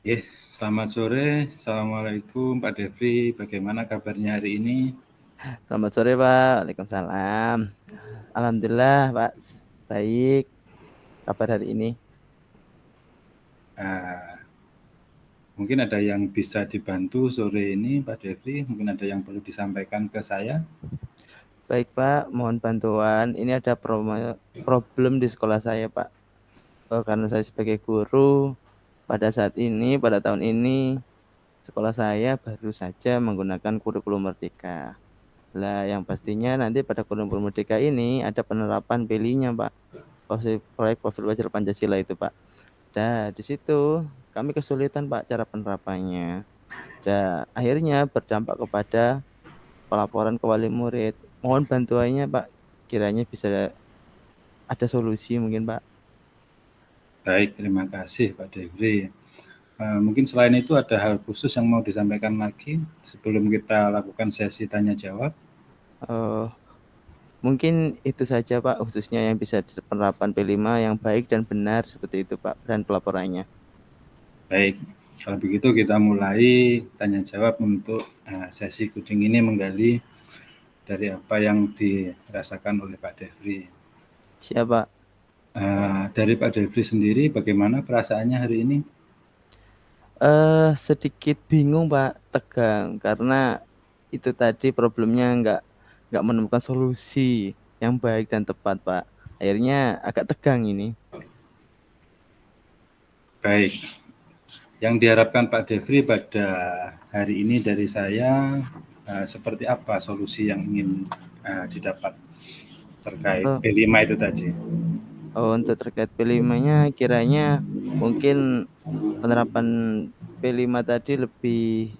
Selamat sore. Assalamualaikum Pak Devri. Bagaimana kabarnya hari ini? Selamat sore Pak, Waalaikumsalam. Alhamdulillah Pak, baik. Kabar hari ini? Uh, Mungkin ada yang bisa dibantu sore ini Pak Devri. Mungkin ada yang perlu disampaikan ke saya. Baik Pak, mohon bantuan. Ini ada problem di sekolah saya Pak. Karena saya sebagai guru, pada tahun ini, sekolah saya baru saja menggunakan kurikulum Merdeka. Lah, yang pastinya nanti pada kurikulum Merdeka ini ada penerapan PELI-nya Pak. Proyek Profil Belajar Pancasila itu Pak. Nah, di situ kami kesulitan Pak cara penerapannya. Dan akhirnya berdampak kepada pelaporan ke wali murid. Mohon bantuannya Pak, kiranya bisa ada solusi mungkin Pak. Baik, terima kasih Pak Devri. Mungkin selain itu ada hal khusus yang mau disampaikan lagi sebelum kita lakukan sesi tanya jawab. Uh, Mungkin itu saja Pak, khususnya yang bisa penerapan P5 yang baik dan benar seperti itu Pak, dan pelaporannya. Baik, kalau begitu kita mulai tanya jawab untuk sesi kucing ini menggali dari apa yang dirasakan oleh Pak Devri. Siapa? Dari Pak Devri sendiri, bagaimana perasaannya hari ini? Sedikit bingung Pak, tegang karena itu tadi problemnya nggak menemukan solusi yang baik dan tepat Pak. Akhirnya agak tegang ini. Baik, yang diharapkan Pak Devri pada hari ini dari saya, seperti apa solusi yang ingin didapat terkait Oh, P5 itu tadi? untuk terkait P5-nya kiranya mungkin penerapan P5 tadi lebih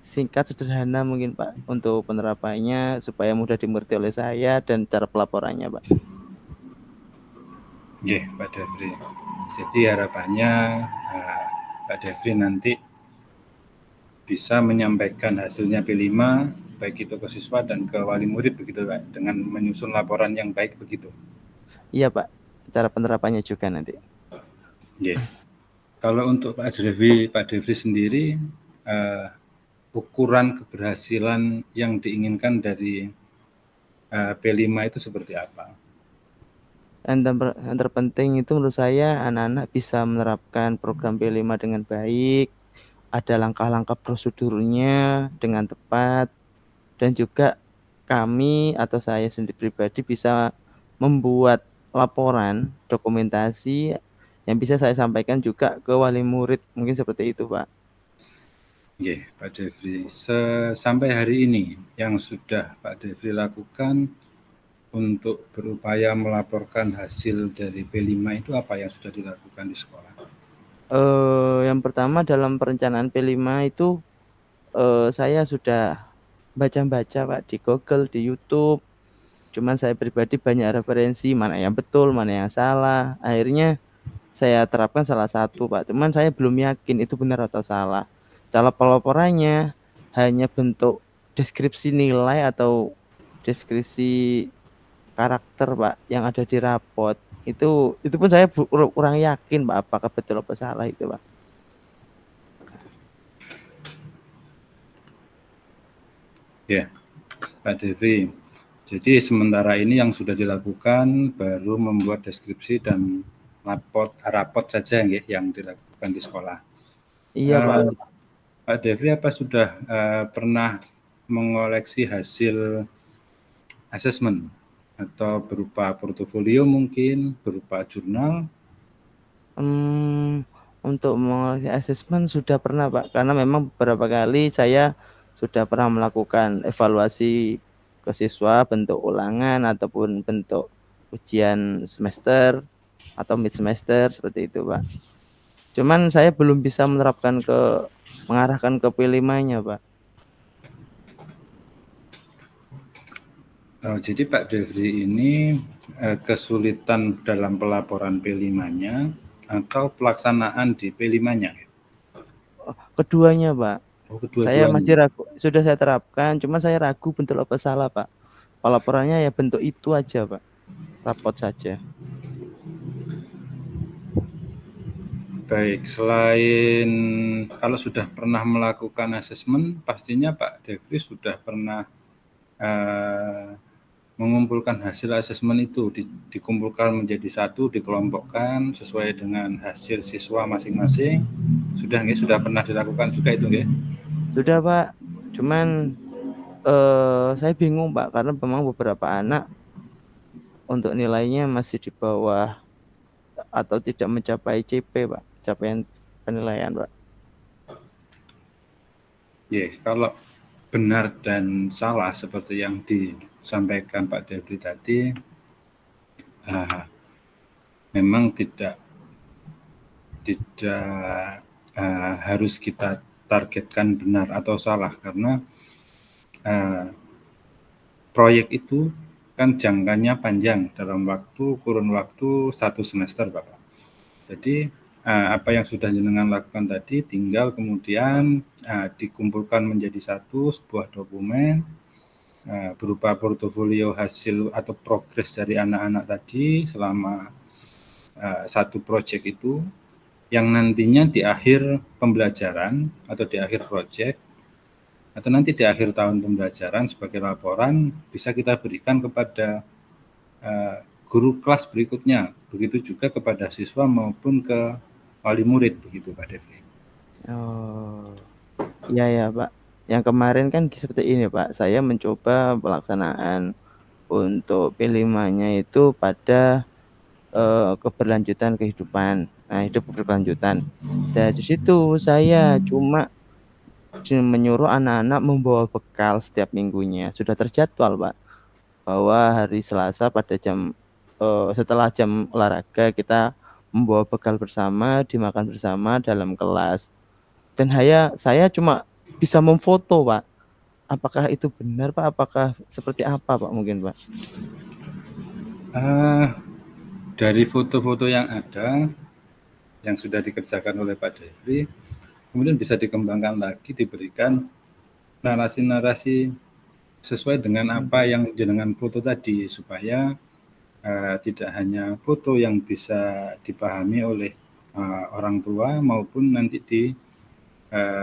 singkat, sederhana mungkin Pak untuk penerapannya supaya mudah dimengerti oleh saya dan cara pelaporannya Pak. Oke, Pak Devri. Jadi harapannya Pak Devri nanti bisa menyampaikan hasilnya P5 baik itu ke siswa dan ke wali murid begitu Pak, dengan menyusun laporan yang baik begitu. Iya Pak, cara penerapannya juga nanti. Oke. Kalau untuk Pak Devri sendiri, ukuran keberhasilan yang diinginkan dari P5 itu seperti apa? Yang terpenting itu menurut saya anak-anak bisa menerapkan program P5 dengan baik, ada langkah-langkah prosedurnya dengan tepat, dan juga kami atau saya sendiri pribadi bisa membuat laporan dokumentasi yang bisa saya sampaikan juga ke wali murid, mungkin seperti itu Pak. Oke, Pak Devri. Sampai hari ini yang sudah Pak Devri lakukan untuk berupaya melaporkan hasil dari P5 itu apa yang sudah dilakukan di sekolah? Yang pertama dalam perencanaan P5 itu saya sudah baca-baca Pak di Google, di YouTube. Cuman saya pribadi banyak referensi mana yang betul, mana yang salah. Akhirnya saya terapkan salah satu Pak. Cuman saya belum yakin itu benar atau salah. Cara pelaporannya hanya bentuk deskripsi nilai atau deskripsi karakter Pak yang ada di rapot. Itu pun saya kurang yakin Pak apakah betul atau salah itu Pak. Ya, Pak Devri. Jadi sementara ini yang sudah dilakukan baru membuat deskripsi dan rapot saja yang dilakukan di sekolah. Iya Pak. Pak Devri apa sudah pernah mengoleksi hasil asesmen atau berupa portofolio mungkin, berupa jurnal? Hmm, untuk mengoleksi asesmen sudah pernah Pak, karena memang beberapa kali saya sudah pernah melakukan evaluasi ke siswa bentuk ulangan ataupun bentuk ujian semester atau mid semester seperti itu Pak. Cuman saya belum bisa menerapkan mengarahkan ke P5-nya Pak. Jadi Pak Devri ini kesulitan dalam pelaporan P5-nya atau pelaksanaan di P5-nya? Keduanya Pak. Oh, Saya kedua-duanya. masih ragu, sudah saya terapkan, cuman saya ragu bentuk apa salah Pak. Pelaporannya ya bentuk itu aja Pak, rapot saja. Baik, selain kalau sudah pernah melakukan asesmen, pastinya Pak Devri sudah pernah mengumpulkan hasil asesmen itu, dikumpulkan menjadi satu, dikelompokkan sesuai dengan hasil siswa masing-masing. Sudah pernah dilakukan juga itu nggih? Sudah Pak, cuman saya bingung Pak karena memang beberapa anak untuk nilainya masih di bawah atau tidak mencapai CP Pak, capaian penilaian Pak. Kalau benar dan salah seperti yang disampaikan Pak Devri tadi, memang tidak harus kita targetkan benar atau salah, karena proyek itu kan jangkanya panjang dalam kurun waktu 1 semester Bapak. Jadi apa yang sudah jenengan lakukan tadi tinggal kemudian dikumpulkan menjadi sebuah dokumen berupa portofolio hasil atau progres dari anak-anak tadi selama satu proyek itu, yang nantinya di akhir pembelajaran atau di akhir proyek atau nanti di akhir tahun pembelajaran sebagai laporan bisa kita berikan kepada guru kelas berikutnya, begitu juga kepada siswa maupun ke wali murid, begitu Pak Devi. Oh, iya ya Pak. Yang kemarin kan seperti ini Pak, saya mencoba pelaksanaan untuk P5-nya itu pada keberlanjutan kehidupan. Nah, hidup berkelanjutan. Dan di situ saya cuma menyuruh anak-anak membawa bekal setiap minggunya. Sudah terjadwal, Pak, bahwa hari Selasa pada setelah jam olahraga kita membawa bekal bersama, dimakan bersama dalam kelas. Dan saya cuma bisa memfoto, Pak. Apakah itu benar, Pak? Apakah seperti apa, Pak? Mungkin, Pak. Dari foto-foto yang ada, yang sudah dikerjakan oleh Pak Devri, kemudian bisa dikembangkan lagi, diberikan narasi-narasi sesuai dengan apa yang jenengan foto tadi, supaya tidak hanya foto yang bisa dipahami oleh orang tua maupun nanti di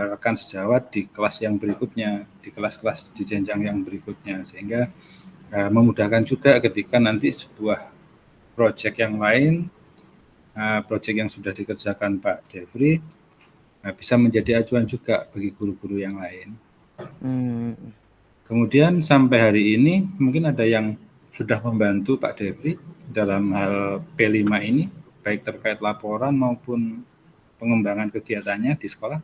rekan sejawat di kelas yang berikutnya, di kelas-kelas di jenjang yang berikutnya, sehingga memudahkan juga ketika nanti sebuah proyek yang lain, proyek yang sudah dikerjakan Pak Devri, bisa menjadi acuan juga bagi guru-guru yang lain. Kemudian sampai hari ini mungkin ada yang sudah membantu Pak Devri dalam hal P5 ini, baik terkait laporan maupun pengembangan kegiatannya di sekolah.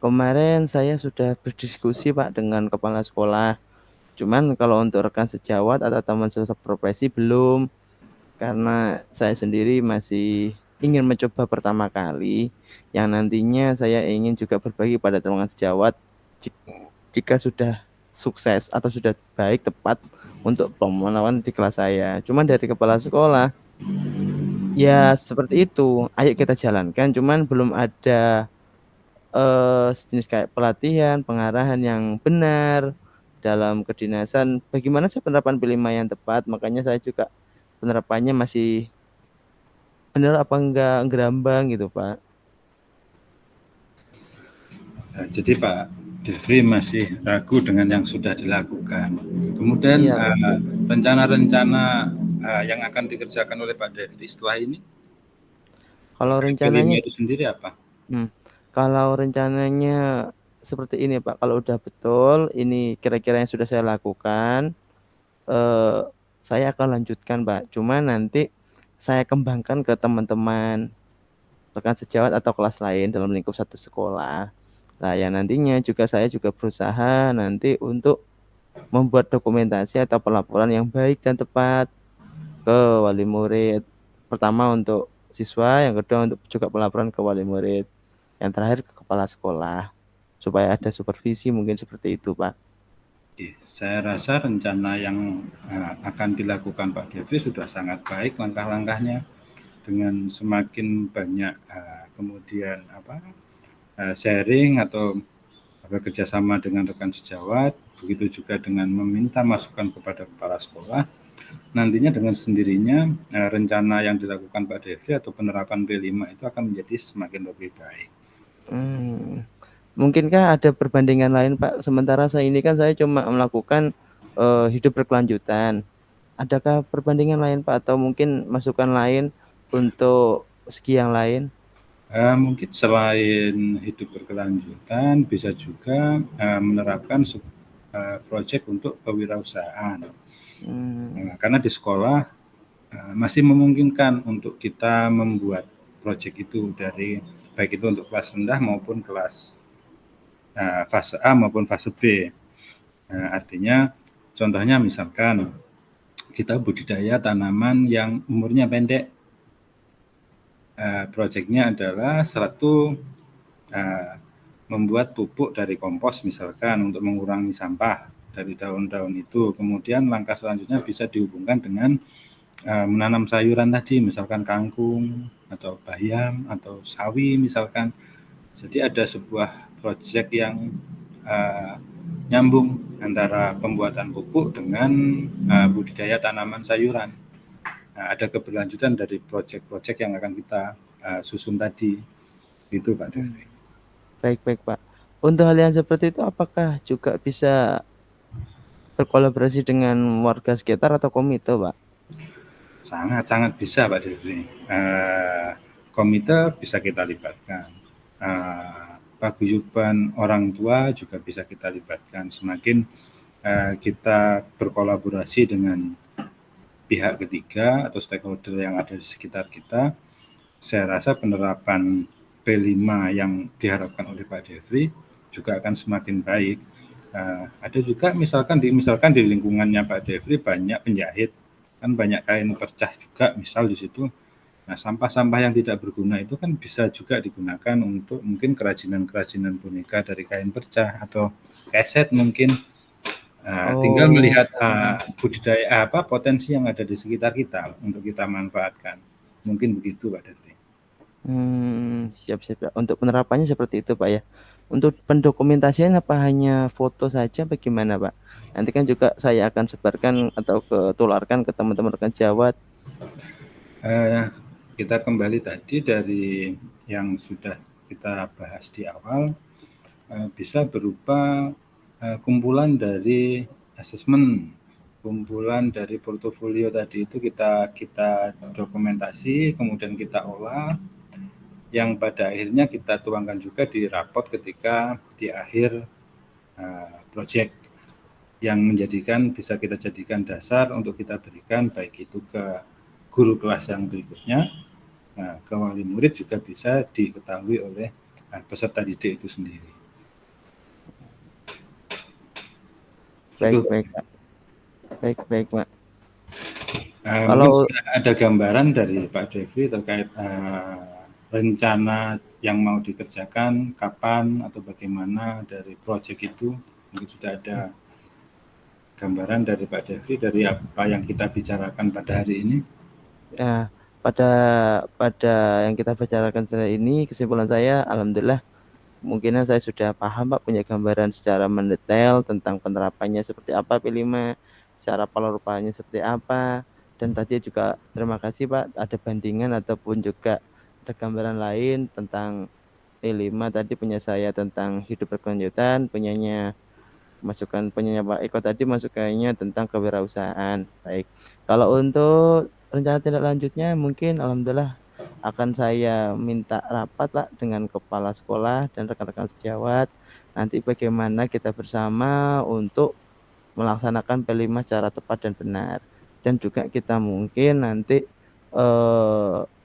Kemarin saya sudah berdiskusi Pak dengan kepala sekolah. Cuman kalau untuk rekan sejawat atau teman seprofesi belum, karena saya sendiri masih ingin mencoba pertama kali, yang nantinya saya ingin juga berbagi pada teman sejawat jika sudah sukses atau sudah baik tepat untuk pemenuhan di kelas saya. Cuman dari kepala sekolah ya seperti itu, ayo kita jalankan. Cuman belum ada sejenis kayak pelatihan, pengarahan yang benar dalam kedinasan. Bagaimana sih penerapan P5 yang tepat? Makanya saya juga penerapannya masih benar apa enggak gerambang gitu, Pak. Jadi Pak Devri masih ragu dengan yang sudah dilakukan. Kemudian Iya, Pak. rencana-rencana yang akan dikerjakan oleh Pak Devri setelah ini Kalau terkait P5 rencananya itu sendiri apa? kalau rencananya seperti ini, Pak. Kalau udah betul ini kira-kira yang sudah saya lakukan, eh, saya akan lanjutkan, Pak. Cuma nanti saya kembangkan ke teman-teman rekan sejawat atau kelas lain dalam lingkup satu sekolah. Nah, yang nantinya saya juga berusaha nanti untuk membuat dokumentasi atau pelaporan yang baik dan tepat ke wali murid. Pertama untuk siswa, yang kedua untuk juga pelaporan ke wali murid, yang terakhir ke kepala sekolah, supaya ada supervisi mungkin seperti itu, Pak. Saya rasa rencana yang akan dilakukan Pak Devri sudah sangat baik langkah-langkahnya, dengan semakin banyak kemudian sharing atau bekerjasama dengan rekan sejawat, begitu juga dengan meminta masukan kepada kepala sekolah, nantinya dengan sendirinya rencana yang dilakukan Pak Devri atau penerapan P5 itu akan menjadi semakin lebih baik. Mungkinkah ada perbandingan lain Pak? Sementara saya ini kan saya cuma melakukan hidup berkelanjutan. Adakah perbandingan lain Pak atau mungkin masukan lain untuk segi yang lain? Mungkin selain hidup berkelanjutan, bisa juga menerapkan proyek untuk kewirausahaan. Karena di sekolah masih memungkinkan untuk kita membuat proyek itu dari baik itu untuk kelas rendah maupun kelas fase A maupun fase B. Artinya contohnya misalkan kita budidaya tanaman yang umurnya pendek. Proyeknya adalah satu membuat pupuk dari kompos misalkan untuk mengurangi sampah dari daun-daun itu. Kemudian langkah selanjutnya bisa dihubungkan dengan menanam sayuran tadi, misalkan kangkung atau bayam atau sawi misalkan. Jadi ada sebuah proyek yang nyambung antara pembuatan pupuk dengan budidaya tanaman sayuran. Ada keberlanjutan dari proyek-proyek yang akan kita susun tadi. Itu Pak Devri. Baik Pak. Untuk hal yang seperti itu apakah juga bisa berkolaborasi dengan warga sekitar atau komite Pak? Sangat bisa Pak Devri. Komite bisa kita libatkan. Paguyuban orang tua juga bisa kita libatkan. Semakin kita berkolaborasi dengan pihak ketiga atau stakeholder yang ada di sekitar kita, saya rasa penerapan P5 yang diharapkan oleh Pak Devri juga akan semakin baik. Ada juga misalkan di lingkungannya Pak Devri banyak penjahit, kan banyak kain pecah juga misal di situ. Nah, sampah-sampah yang tidak berguna itu kan bisa juga digunakan untuk mungkin kerajinan-kerajinan boneka dari kain pecah atau keset mungkin. Tinggal melihat budidaya potensi yang ada di sekitar kita untuk kita manfaatkan. Mungkin begitu Pak Devri. Siap. Untuk penerapannya seperti itu Pak ya. Untuk pendokumentasian apa hanya foto saja bagaimana Pak? Nanti kan juga saya akan sebarkan atau tularkan ke teman-teman rekan sejawat. Kita kembali tadi dari yang sudah kita bahas di awal, bisa berupa kumpulan dari asesmen, kumpulan dari portofolio tadi itu kita dokumentasi, kemudian kita olah, yang pada akhirnya kita tuangkan juga di rapot ketika di akhir proyek, yang bisa kita jadikan dasar untuk kita berikan baik itu ke guru kelas yang berikutnya, ke wali murid juga bisa diketahui oleh peserta didik itu sendiri. Baik Pak. Mungkin sudah ada gambaran dari Pak Devri terkait rencana yang mau dikerjakan, kapan atau bagaimana dari proyek itu. Mungkin sudah ada gambaran dari Pak Devri dari apa yang kita bicarakan pada hari ini. Nah, pada yang kita bicarakan hari ini, kesimpulan saya, alhamdulillah, mungkin saya sudah paham Pak, punya gambaran secara mendetail tentang penerapannya seperti apa P5, secara penerapannya seperti apa, dan tadi juga terima kasih Pak, ada bandingan ataupun juga ada gambaran lain tentang P5 tadi punya saya tentang hidup berkelanjutan, punyanya Pak Eko tadi masukannya tentang kewirausahaan. Baik, kalau untuk rencana tindak lanjutnya mungkin alhamdulillah akan saya minta rapat Pak dengan kepala sekolah dan rekan-rekan sejawat. Nanti bagaimana kita bersama untuk melaksanakan P5 secara tepat dan benar. Dan juga kita mungkin nanti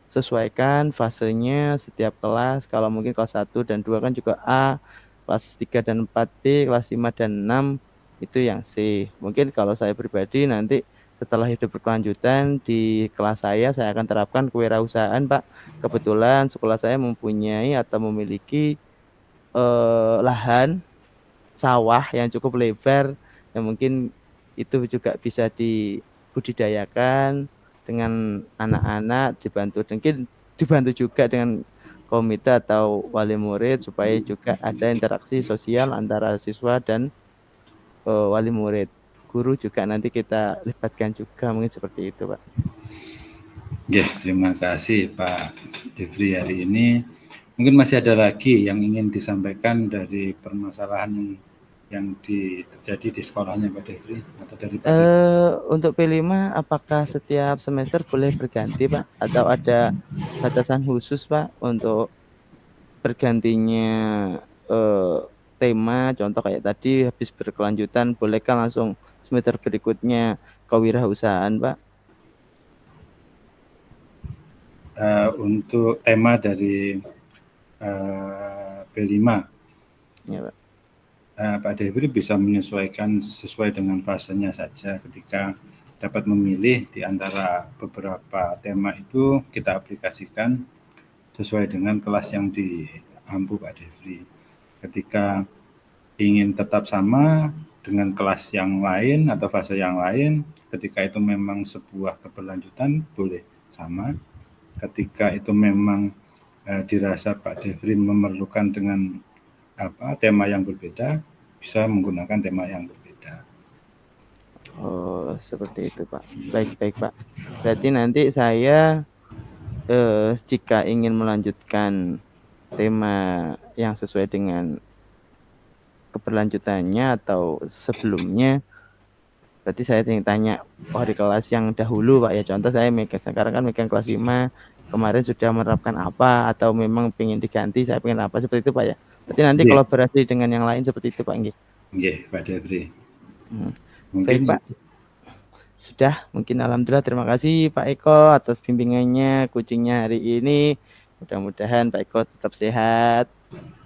sesuaikan fasenya setiap kelas. Kalau mungkin kelas 1 dan 2 kan juga A, kelas 3 dan 4 B, kelas 5 dan 6 itu yang C. Mungkin kalau saya pribadi nanti setelah hidup berkelanjutan di kelas saya akan terapkan kewirausahaan Pak. Kebetulan sekolah saya mempunyai atau memiliki lahan sawah yang cukup lebar yang mungkin itu juga bisa dibudidayakan dengan anak-anak, dibantu juga dengan komite atau wali murid supaya juga ada interaksi sosial antara siswa dan wali murid. guru juga nanti kita libatkan juga, mungkin seperti itu Pak. Ya, terima kasih Pak Devri hari ini. Mungkin masih ada lagi yang ingin disampaikan dari permasalahan yang terjadi di sekolahnya Pak Devri atau dari Pak Devri? Untuk P5 apakah setiap semester boleh berganti Pak? Atau ada batasan khusus Pak untuk bergantinya tema? Contoh kayak tadi habis berkelanjutan, bolehkah langsung semester berikutnya kewirausahaan Pak? Untuk tema dari P5, Ya Pak. Pak Devri bisa menyesuaikan sesuai dengan fasenya saja. Ketika dapat memilih di antara beberapa tema itu, kita aplikasikan sesuai dengan kelas yang diampu Pak Devri. Ketika ingin tetap sama dengan kelas yang lain atau fase yang lain, ketika itu memang sebuah keberlanjutan, boleh sama. Ketika itu memang dirasa Pak Devri memerlukan dengan tema yang berbeda, bisa menggunakan tema yang berbeda. Oh, seperti itu Pak. Baik Pak. Berarti nanti saya jika ingin melanjutkan tema yang sesuai dengan keberlanjutannya atau sebelumnya, berarti saya tanya di kelas yang dahulu Pak ya. Contoh saya sekarang kan megang kelas 5, kemarin sudah menerapkan apa atau memang pengen diganti, saya pengen apa, seperti itu Pak ya. Berarti nanti kolaborasi dengan yang lain seperti itu Pak nggih. Nggih, Pak Devri. Baik Pak. Sudah, mungkin alhamdulillah terima kasih Pak Eko atas bimbingannya kucingnya hari ini. Mudah-mudahan Pak Eko tetap sehat.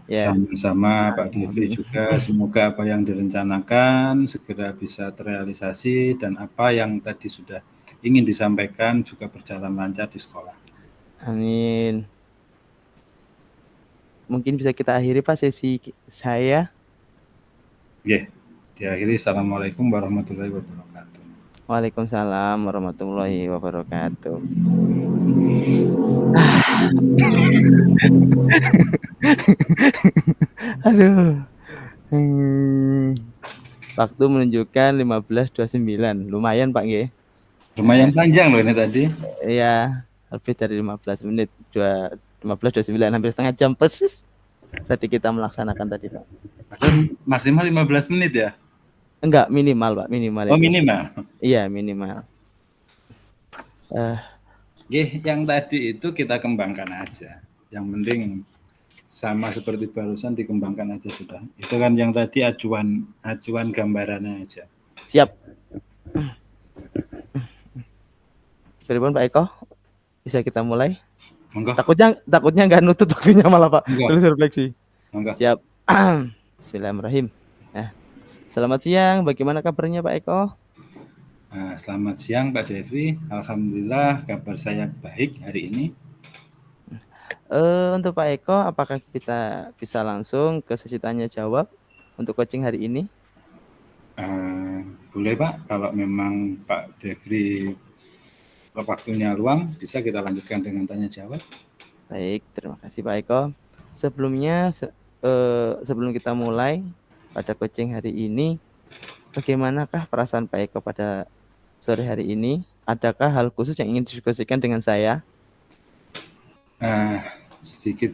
Ya. Sama-sama Pak Devri juga, semoga apa yang direncanakan segera bisa terrealisasi dan apa yang tadi sudah ingin disampaikan juga berjalan lancar di sekolah. Amin. Mungkin bisa kita akhiri Pak sesi saya. Oke, diakhiri. Assalamualaikum warahmatullahi wabarakatuh. Waalaikumsalam warahmatullahi wabarakatuh. Aduh. Waktu menunjukkan 15.29. Lumayan Pak nggih. Lumayan panjang loh ini tadi. Iya, lebih dari 15 menit. 15.29, hampir setengah jam persis. Berarti kita melaksanakan tadi Pak. Maksimal 15 menit ya? Enggak, minimal Pak, minimal. Oh, minimal. Iya, minimal. Yang tadi itu kita kembangkan aja. Yang penting sama seperti barusan dikembangkan aja sudah. Itu kan yang tadi acuan gambarannya aja. Siap. Pripun Pak Eko? Bisa kita mulai? Monggo. Takutnya nggak nutut waktunya malah Pak. Terus refleksi. Monggo. Siap. Bismillahirrahmanirrahim. Selamat siang. Bagaimana kabarnya Pak Eko? Selamat siang Pak Devri. Alhamdulillah kabar saya baik hari ini. Untuk Pak Eko, apakah kita bisa langsung ke sesi tanya jawab untuk coaching hari ini? Boleh Pak, kalau memang Pak Devri waktunya luang, bisa kita lanjutkan dengan tanya jawab. Baik, terima kasih Pak Eko. Sebelumnya, sebelum kita mulai pada coaching hari ini, bagaimanakah perasaan Pak Eko pada sore hari ini? Adakah hal khusus yang ingin didiskusikan dengan saya? Sedikit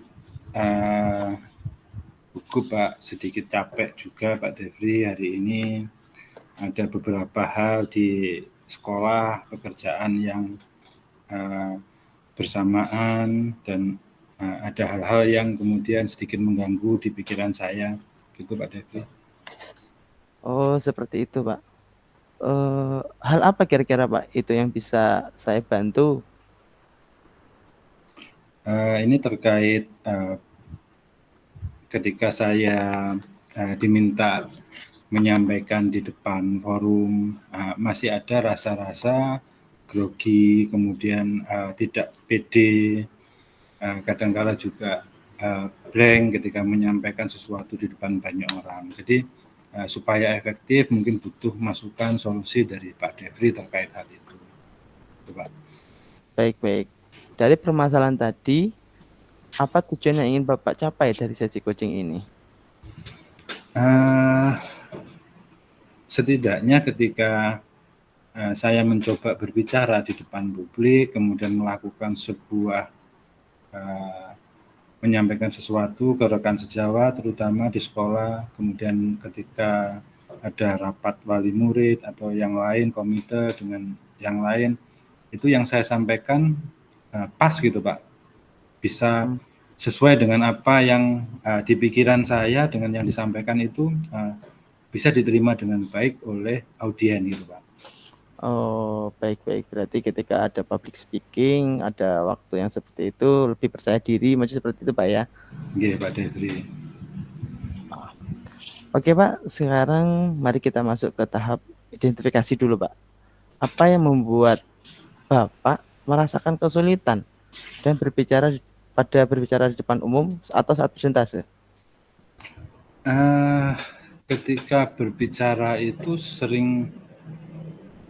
gugup Pak, sedikit capek juga Pak Devri hari ini. Ada beberapa hal di sekolah, pekerjaan yang bersamaan dan ada hal-hal yang kemudian sedikit mengganggu di pikiran saya, gitu Pak Devri. Oh, seperti itu Pak. Hal apa kira-kira Pak itu yang bisa saya bantu? Ini terkait ketika saya diminta menyampaikan di depan forum, masih ada rasa-rasa grogi, kemudian tidak pede, kadang-kala juga blank ketika menyampaikan sesuatu di depan banyak orang. Jadi supaya efektif mungkin butuh masukan solusi dari Pak Devri terkait hal itu. Pak. Baik. Dari permasalahan tadi, apa tujuan yang ingin Bapak capai dari sesi coaching ini? setidaknya ketika saya mencoba berbicara di depan publik, kemudian melakukan sebuah menyampaikan sesuatu ke rekan sejawat, terutama di sekolah, kemudian ketika ada rapat wali murid atau yang lain, komite dengan yang lain, itu yang saya sampaikan pas gitu Pak, bisa sesuai dengan apa yang di pikiran saya dengan yang disampaikan itu bisa diterima dengan baik oleh audien gitu Pak. Oh, baik-baik. Berarti ketika ada public speaking, ada waktu yang seperti itu, lebih percaya diri, macam seperti itu Pak ya? Oke Pak Devri. Oke Pak, sekarang mari kita masuk ke tahap identifikasi dulu Pak. Apa yang membuat Bapak merasakan kesulitan dan berbicara di depan umum atau saat presentase? Ketika berbicara itu sering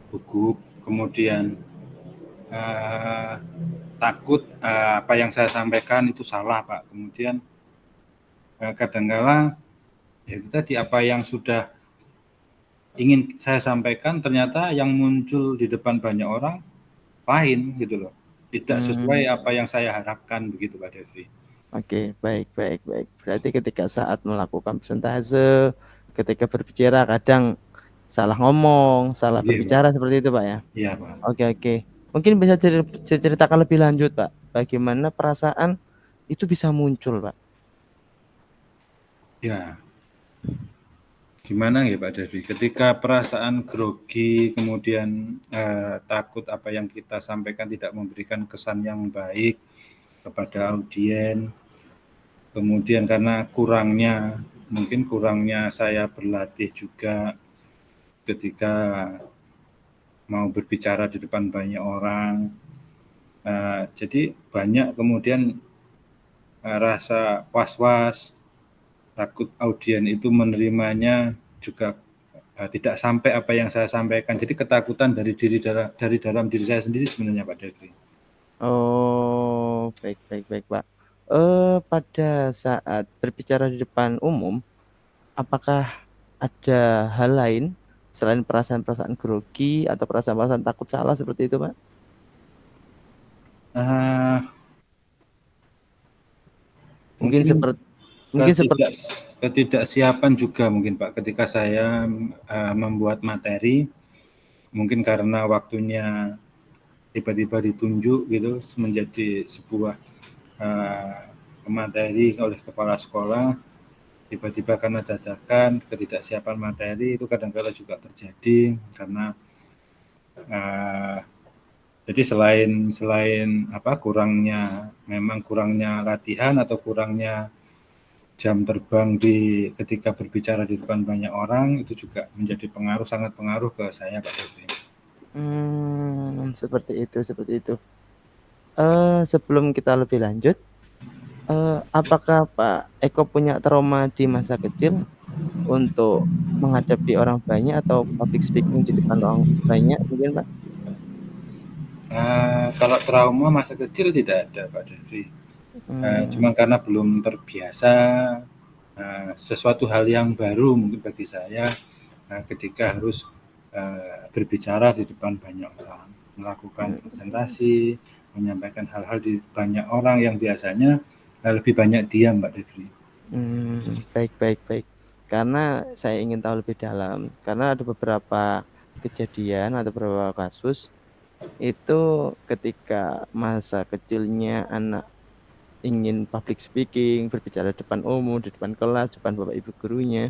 gugup, kemudian takut apa yang saya sampaikan itu salah Pak. Kemudian kadangkala ya itu tadi apa yang sudah ingin saya sampaikan ternyata yang muncul di depan banyak orang lain gitu loh. Tidak sesuai apa yang saya harapkan begitu Pak Devi. Oke, baik. Berarti ketika saat melakukan presentase, ketika berbicara kadang salah ngomong, salah Iya Pak. berbicara seperti itu Pak ya? Iya Pak. Oke. Mungkin bisa diceritakan lebih lanjut Pak, bagaimana perasaan itu bisa muncul Pak? Ya, gimana ya Pak Devi? Ketika perasaan grogi, kemudian takut apa yang kita sampaikan tidak memberikan kesan yang baik kepada audien, kemudian karena mungkin kurangnya saya berlatih juga ketika mau berbicara di depan banyak orang, jadi banyak kemudian rasa was-was, takut audien itu menerimanya juga tidak sampai apa yang saya sampaikan. Jadi ketakutan dari dalam diri saya sendiri sebenarnya Pak Devri. Oh, baik Pak. Pada saat berbicara di depan umum, apakah ada hal lain selain perasaan-perasaan grogi atau perasaan-perasaan takut salah seperti itu Pak? Mungkin Ketidaksiapan juga mungkin Pak ketika saya membuat materi, mungkin karena waktunya tiba-tiba ditunjuk gitu menjadi sebuah materi oleh kepala sekolah, tiba-tiba karena dadakan ketidaksiapan materi itu kadang-kadang juga terjadi karena jadi selain kurangnya latihan atau kurangnya jam terbang ketika berbicara di depan banyak orang itu juga menjadi sangat pengaruh ke saya Pak Devi. Seperti itu. Sebelum kita lebih lanjut, apakah Pak Eko punya trauma di masa kecil untuk menghadapi orang banyak atau public speaking di depan orang banyak mungkin Pak? Kalau trauma masa kecil tidak ada Pak Devi. Cuma karena belum terbiasa sesuatu hal yang baru mungkin bagi saya ketika harus berbicara di depan banyak orang, melakukan presentasi, menyampaikan hal-hal di banyak orang yang biasanya lebih banyak diam Mbak Devri. Baik. Karena saya ingin tahu lebih dalam, karena ada beberapa kejadian atau beberapa kasus itu ketika masa kecilnya anak ingin public speaking, berbicara di depan umum, di depan kelas, depan bapak ibu gurunya.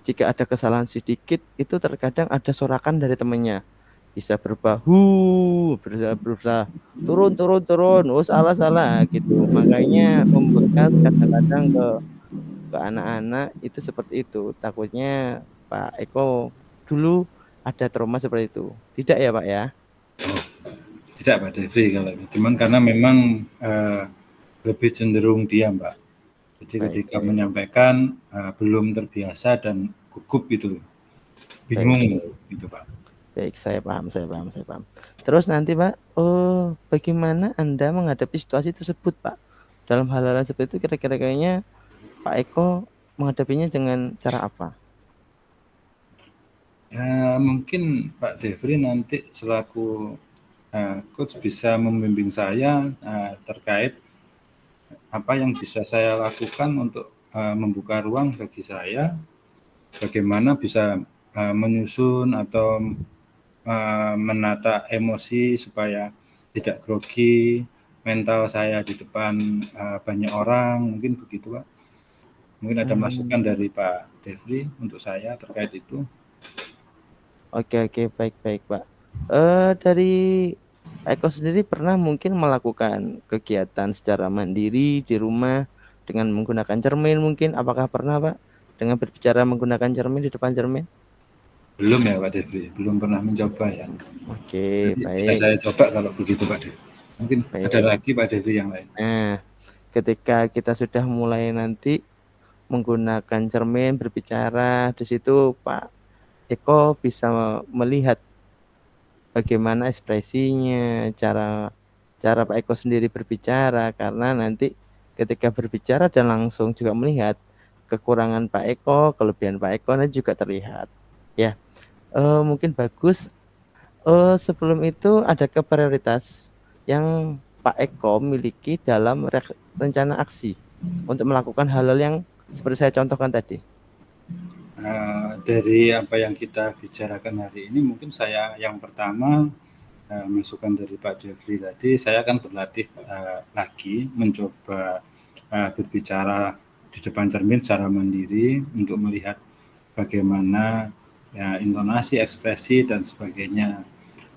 Jika ada kesalahan sedikit, itu terkadang ada sorakan dari temannya. Bisa berbahu, berusaha turun, oh salah gitu. Makanya membekas kadang-kadang ke anak-anak itu seperti itu. Takutnya Pak Eko dulu ada trauma seperti itu. Tidak ya Pak ya? Tidak Pak Devri kalau itu. Cuman karena memang lebih cenderung diam Pak. Jadi ketika menyampaikan belum terbiasa dan gugup gitu. Bingung gitu Pak. Baik, saya paham. Terus nanti Pak, bagaimana Anda menghadapi situasi tersebut Pak? Dalam hal-hal seperti itu kira-kira kayaknya Pak Eko menghadapinya dengan cara apa? Mungkin Pak Devri nanti selaku coach bisa membimbing saya terkait apa yang bisa saya lakukan untuk membuka ruang bagi saya, bagaimana bisa menyusun atau menata emosi supaya tidak grogi, mental saya di depan banyak orang, mungkin begitu Pak. Mungkin ada masukan dari Pak Devri untuk saya terkait itu. Oke, baik Pak. Dari Pak Eko sendiri pernah mungkin melakukan kegiatan secara mandiri di rumah dengan menggunakan cermin mungkin? Apakah pernah Pak dengan berbicara menggunakan cermin di depan cermin? Belum ya Pak Devri, belum pernah mencoba ya. Oke, Nanti bisa baik. saya coba kalau begitu Pak Devri. Mungkin ada Baik. lagi Pak Devri yang lain. Nah, ketika kita sudah mulai nanti menggunakan cermin berbicara, di situ Pak Eko bisa melihat bagaimana ekspresinya, cara cara Pak Eko sendiri berbicara, karena nanti ketika berbicara dan langsung juga melihat kekurangan Pak Eko, kelebihan Pak Eko nanti juga terlihat. Ya, mungkin bagus. Sebelum itu ada prioritas yang Pak Eko miliki dalam rencana aksi untuk melakukan hal-hal yang seperti saya contohkan tadi. Dari apa yang kita bicarakan hari ini, mungkin saya yang pertama masukan dari Pak Jeffrey tadi, saya akan berlatih lagi mencoba berbicara di depan cermin secara mandiri untuk melihat bagaimana ya, intonasi, ekspresi dan sebagainya.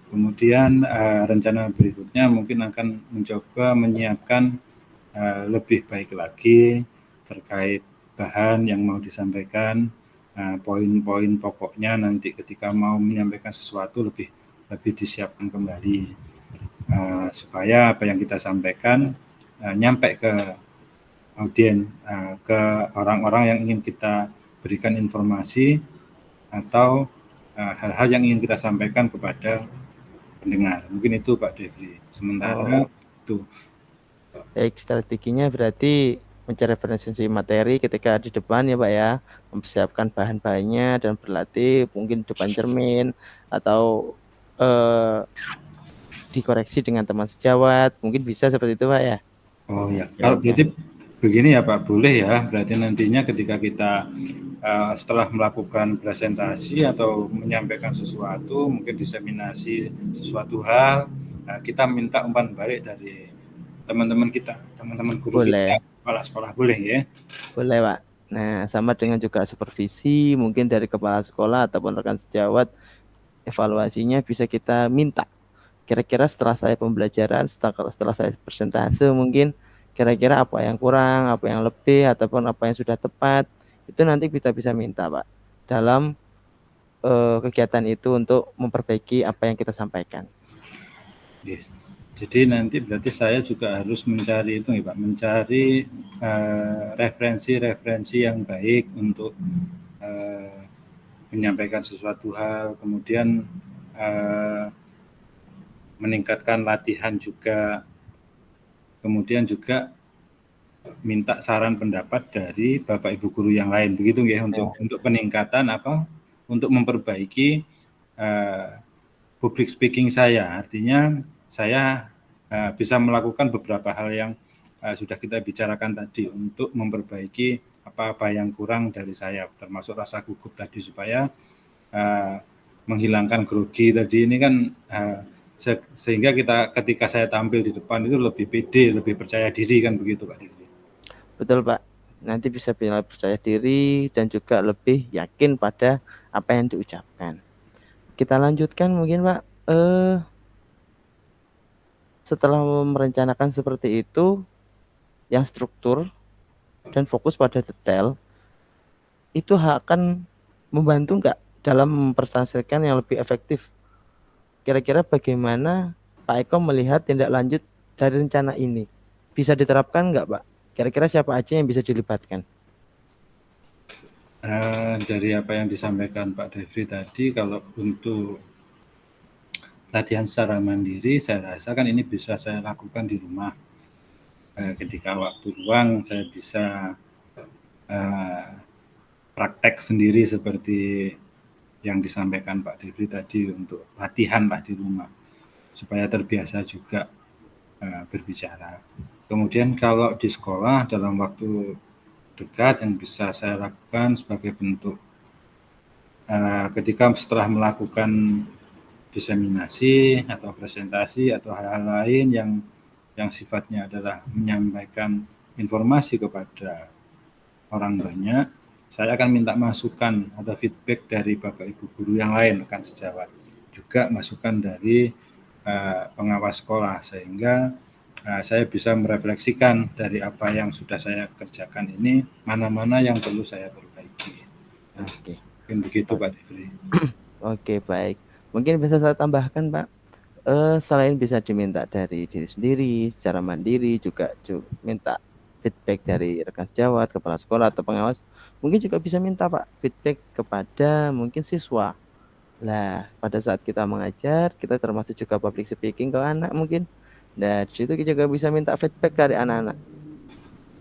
Kemudian rencana berikutnya mungkin akan mencoba menyiapkan lebih baik lagi terkait bahan yang mau disampaikan, poin-poin pokoknya nanti ketika mau menyampaikan sesuatu lebih disiapkan kembali supaya apa yang kita sampaikan nyampe ke audien, ke orang-orang yang ingin kita berikan informasi atau hal-hal yang ingin kita sampaikan kepada pendengar. Mungkin itu Pak Devri. Sementara Oh, itu baik, strateginya berarti mencari referensi materi ketika di depan ya Pak ya, mempersiapkan bahan-bahannya dan berlatih mungkin di depan cermin atau eh, dikoreksi dengan teman sejawat, mungkin bisa seperti itu Pak ya. oh ya, Oke, kalau oke. berarti begini ya Pak, boleh ya. Berarti nantinya ketika kita setelah melakukan presentasi atau menyampaikan sesuatu, mungkin diseminasi sesuatu hal, kita minta umpan balik dari teman-teman kita, teman-teman guru kita, Boleh, kepala sekolah, boleh ya? boleh Pak. Nah, sama dengan juga supervisi mungkin dari kepala sekolah ataupun rekan sejawat, evaluasinya bisa kita minta. Kira-kira setelah saya pembelajaran, setelah saya persentase mungkin kira-kira apa yang kurang, apa yang lebih, ataupun apa yang sudah tepat, itu nanti kita bisa minta Pak dalam kegiatan itu untuk memperbaiki apa yang kita sampaikan. Yes. Jadi nanti berarti saya juga harus mencari itu ya Pak, mencari referensi-referensi yang baik untuk menyampaikan sesuatu hal, kemudian meningkatkan latihan juga, kemudian juga minta saran pendapat dari Bapak Ibu guru yang lain, begitu ya, untuk peningkatan apa, untuk memperbaiki public speaking saya. Artinya saya bisa melakukan beberapa hal yang sudah kita bicarakan tadi untuk memperbaiki apa-apa yang kurang dari saya, termasuk rasa gugup tadi supaya menghilangkan grogi tadi ini kan sehingga kita ketika saya tampil di depan itu lebih pede, lebih percaya diri kan begitu Pak Diri. Betul Pak. Nanti bisa percaya diri dan juga lebih yakin pada apa yang diucapkan. Kita lanjutkan mungkin Pak. Setelah merencanakan seperti itu, yang struktur dan fokus pada detail, itu akan membantu nggak dalam mempresentasikan yang lebih efektif? Kira-kira bagaimana Pak Eko melihat tindak lanjut dari rencana ini? Bisa diterapkan nggak Pak? Kira-kira siapa aja yang bisa dilibatkan? Dari apa yang disampaikan Pak Devri tadi, kalau untuk latihan secara mandiri, saya rasa kan ini bisa saya lakukan di rumah. Ketika waktu luang, saya bisa praktek sendiri seperti yang disampaikan Pak Devri tadi untuk latihan lah di rumah supaya terbiasa juga berbicara. Kemudian kalau di sekolah dalam waktu dekat yang bisa saya lakukan sebagai bentuk ketika setelah melakukan diseminasi atau presentasi atau hal-hal lain yang sifatnya adalah menyampaikan informasi kepada orang banyak, saya akan minta masukan atau feedback dari Bapak Ibu guru yang lain, rekan sejawat, juga masukan dari pengawas sekolah, sehingga saya bisa merefleksikan dari apa yang sudah saya kerjakan ini, mana-mana yang perlu saya perbaiki. Nah, Oke. mungkin begitu Pak Devri. Oke, baik. Mungkin bisa saya tambahkan, Pak. Selain bisa diminta dari diri sendiri secara mandiri, juga minta feedback dari rekan sejawat, kepala sekolah atau pengawas, mungkin juga bisa minta Pak feedback kepada mungkin siswa. Nah, pada saat kita mengajar, kita termasuk juga public speaking ke anak mungkin. Nah, di situ kita juga bisa minta feedback dari anak-anak.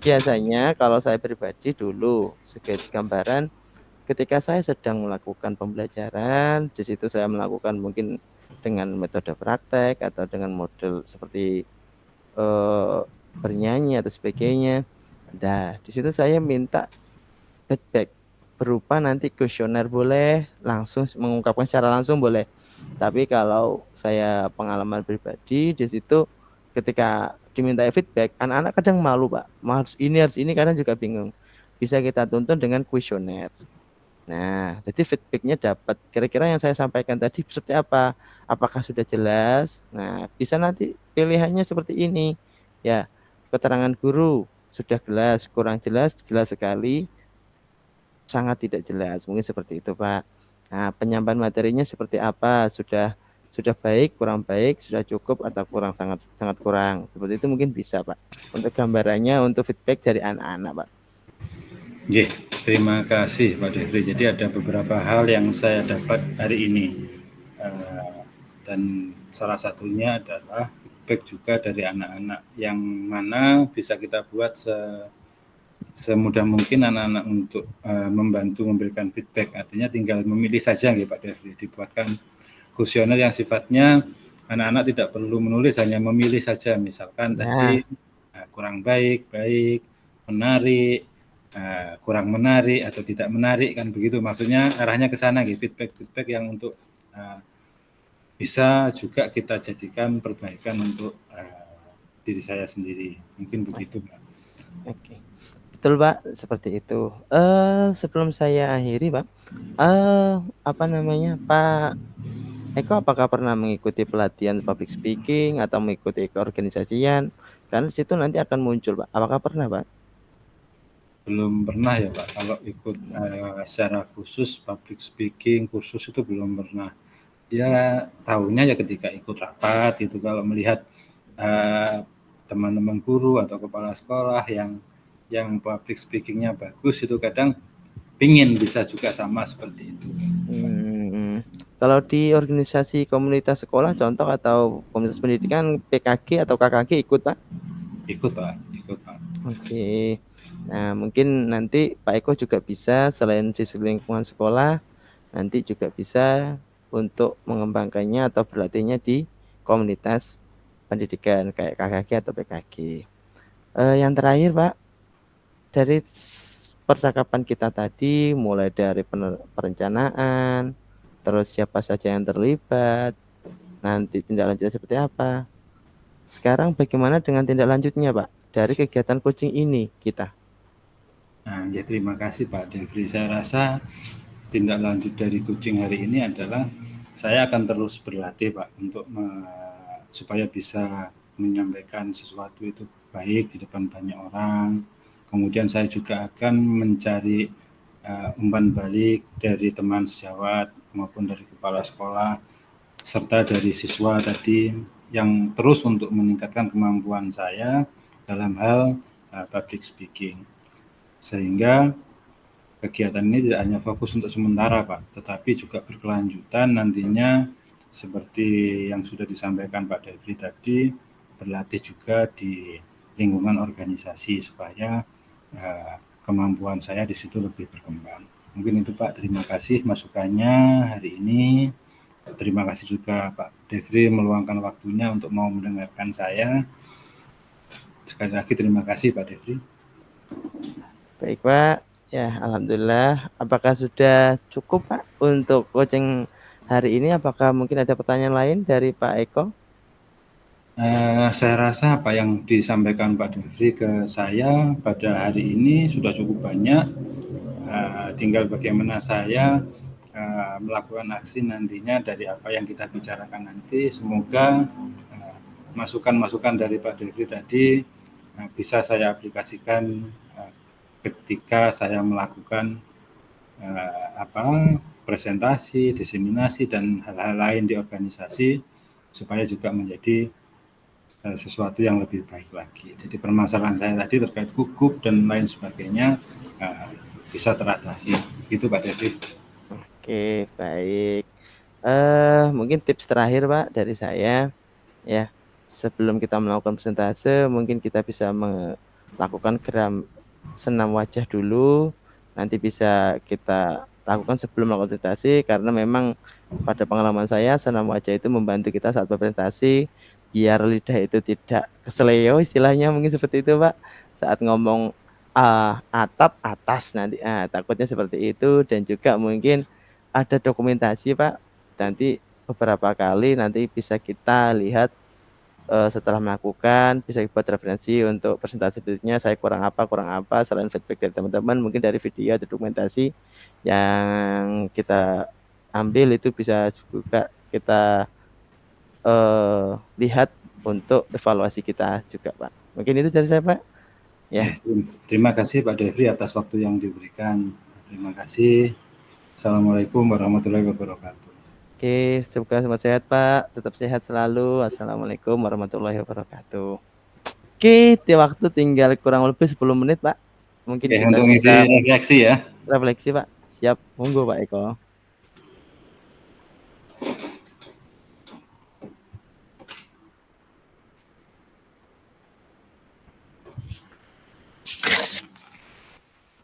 Biasanya kalau saya pribadi dulu, sebagai gambaran, ketika saya sedang melakukan pembelajaran, di situ saya melakukan mungkin dengan metode praktek atau dengan model seperti eh, bernyanyi atau sebagainya. Nah, di situ saya minta feedback berupa nanti kuesioner boleh, langsung mengungkapkan secara langsung boleh. Tapi kalau saya pengalaman pribadi di situ ketika diminta feedback, anak-anak kadang malu, Pak. Harus ini kadang juga bingung. Bisa kita tuntun dengan kuesioner. Nah, jadi feedbacknya dapat. Kira-kira yang saya sampaikan tadi seperti apa? Apakah sudah jelas? Nah, bisa nanti pilihannya seperti ini. Ya, keterangan guru sudah jelas, kurang jelas, jelas sekali, sangat tidak jelas. Mungkin seperti itu, Pak. Nah, penyampaian materinya seperti apa? Sudah baik, kurang baik, sudah cukup atau kurang sangat sangat kurang. Seperti itu mungkin bisa, Pak. Untuk gambarannya untuk feedback dari anak-anak, Pak. Oke, terima kasih Pak Devri. Jadi ada beberapa hal yang saya dapat hari ini. Dan salah satunya adalah feedback juga dari anak-anak yang mana bisa kita buat semudah mungkin anak-anak untuk membantu memberikan feedback. Artinya tinggal memilih saja gitu Pak Devri. Dibuatkan kuesioner yang sifatnya anak-anak tidak perlu menulis, hanya memilih saja. Misalkan tadi kurang baik, baik, menarik, kurang menarik atau tidak menarik, kan begitu. Maksudnya arahnya ke sana gitu, feedback yang untuk bisa juga kita jadikan perbaikan untuk diri saya sendiri. Mungkin begitu, Pak. Oke. Betul, Pak, seperti itu. Sebelum saya akhiri, Pak, apa namanya, Pak Eko, apakah pernah mengikuti pelatihan public speaking atau mengikuti keorganisasian? Karena di situ nanti akan muncul, Pak. Apakah pernah, Pak? Belum pernah ya Pak, kalau ikut secara khusus public speaking kursus itu belum pernah. Ya tahunya ya ketika ikut rapat itu, kalau melihat teman-teman guru atau kepala sekolah yang public speakingnya bagus, itu kadang pingin bisa juga sama seperti itu. Kalau di organisasi komunitas sekolah contoh atau komunitas pendidikan PKG atau KKG ikut, Pak? Ikut Pak, ikut Pak. Oke. Nah, mungkin nanti Pak Eko juga bisa selain di lingkungan sekolah, nanti juga bisa untuk mengembangkannya atau berlatihnya di komunitas pendidikan kayak KKG atau PKG. Yang terakhir, Pak, dari percakapan kita tadi, mulai dari perencanaan, terus siapa saja yang terlibat, nanti tindak lanjutnya seperti apa. Sekarang bagaimana dengan tindak lanjutnya, Pak, dari kegiatan coaching ini kita? Nah, ya terima kasih Pak Devri. Saya rasa tindak lanjut dari coaching hari ini adalah saya akan terus berlatih Pak untuk supaya bisa menyampaikan sesuatu itu baik di depan banyak orang. Kemudian saya juga akan mencari umpan balik dari teman sejawat maupun dari kepala sekolah serta dari siswa tadi, yang terus untuk meningkatkan kemampuan saya dalam hal public speaking. Sehingga kegiatan ini tidak hanya fokus untuk sementara Pak, tetapi juga berkelanjutan nantinya, seperti yang sudah disampaikan Pak Devri tadi, berlatih juga di lingkungan organisasi supaya kemampuan saya di situ lebih berkembang. Mungkin itu Pak, terima kasih masukannya hari ini. Terima kasih juga Pak Devri meluangkan waktunya untuk mau mendengarkan saya. Sekali lagi terima kasih Pak Devri. Baik Pak, ya alhamdulillah. Apakah sudah cukup Pak untuk coaching hari ini? Apakah mungkin ada pertanyaan lain dari Pak Eko? Saya rasa apa yang disampaikan Pak Devri ke saya pada hari ini sudah cukup banyak. Tinggal bagaimana saya melakukan aksi nantinya dari apa yang kita bicarakan nanti. Semoga masukan-masukan dari Pak Devri tadi bisa saya aplikasikan ketika saya melakukan presentasi, diseminasi, dan hal-hal lain di organisasi, supaya juga menjadi sesuatu yang lebih baik lagi. Jadi permasalahan saya tadi terkait gugup dan lain sebagainya bisa teratasi. Gitu Pak Devi. Oke, baik. Mungkin tips terakhir Pak dari saya, ya sebelum kita melakukan persentase, mungkin kita bisa melakukan geram senam wajah dulu. Nanti bisa kita lakukan sebelum melakukan presentasi, karena memang pada pengalaman saya senam wajah itu membantu kita saat berpresentasi biar lidah itu tidak keseleo, istilahnya mungkin seperti itu Pak. Saat ngomong atap atas nanti takutnya seperti itu. Dan juga mungkin ada dokumentasi Pak, nanti beberapa kali nanti bisa kita lihat setelah melakukan, bisa buat referensi untuk presentasi berikutnya saya kurang apa, selain feedback dari teman-teman, mungkin dari video atau dokumentasi yang kita ambil itu bisa juga kita lihat untuk evaluasi kita juga Pak. Mungkin itu dari saya Pak. Ya. Terima kasih Pak Devri atas waktu yang diberikan. Terima kasih. Assalamualaikum warahmatullahi wabarakatuh. Oke, semoga semua sehat Pak. Tetap sehat selalu. Assalamualaikum warahmatullahi wabarakatuh. Oke, waktu tinggal kurang lebih 10 menit Pak. Mungkin kita untuk bisa ngisi refleksi ya. Refleksi Pak. Siap, monggo Pak Eko.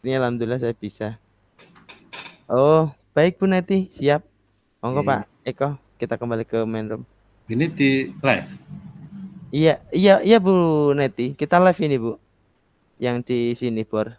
Ini alhamdulillah saya bisa. Oh, baik Bu Neti, siap. Monggo Pak Eko, kita kembali ke main room. Ini di live? Iya Bu Neti, kita live ini Bu. Yang di sini Bor.